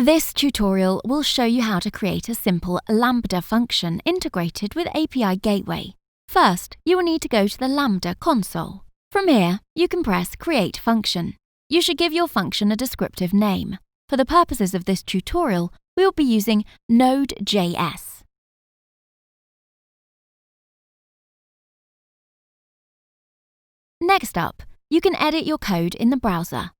This tutorial will show you how to create a simple Lambda function integrated with API Gateway. First, you will need to go to the Lambda console. From here, you can press Create Function. You should give your function a descriptive name. For the purposes of this tutorial, we will be using Node.js. Next up, you can edit your code in the browser.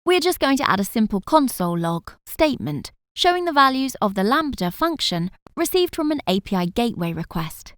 We're just going to add a simple console log statement showing the values of the Lambda function received from an API Gateway request.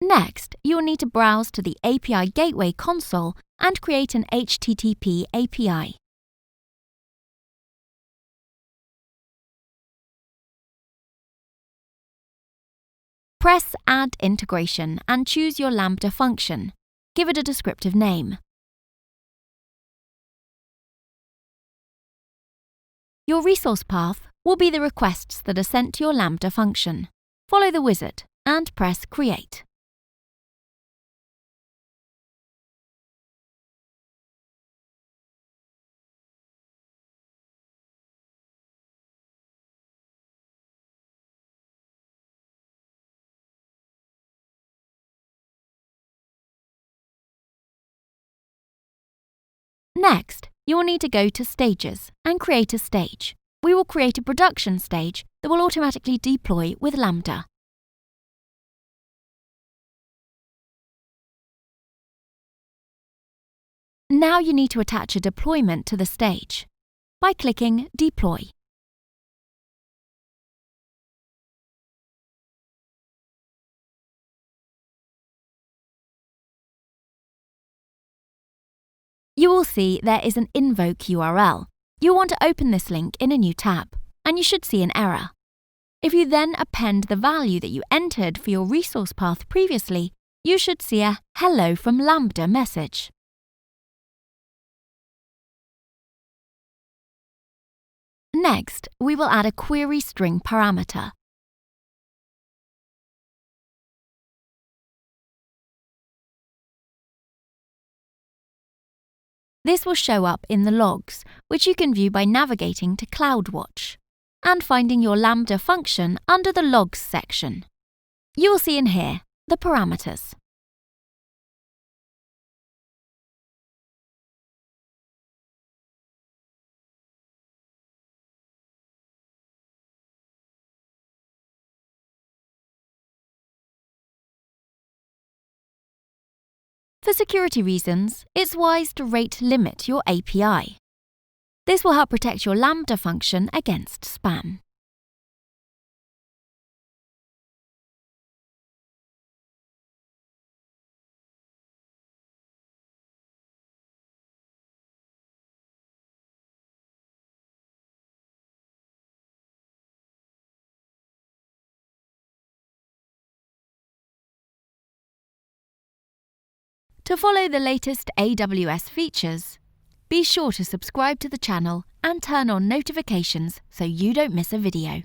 Next, you will need to browse to the API Gateway console and create an HTTP API. Press Add Integration and choose your Lambda function. Give it a descriptive name. Your resource path will be the requests that are sent to your Lambda function. Follow the wizard and press Create. Next, you will need to go to Stages and create a stage. We will create a production stage that will automatically deploy with Lambda. Now you need to attach a deployment to the stage by clicking Deploy. You will see there is an Invoke URL. You want to open this link in a new tab, and you should see an error. If you then append the value that you entered for your resource path previously, you should see a Hello from Lambda message. Next, we will add a query string parameter. This will show up in the logs, which you can view by navigating to CloudWatch and finding your Lambda function under the Logs section. You will see in here the parameters. For security reasons, it's wise to rate limit your API. This will help protect your Lambda function against spam. To follow the latest AWS features, be sure to subscribe to the channel and turn on notifications so you don't miss a video.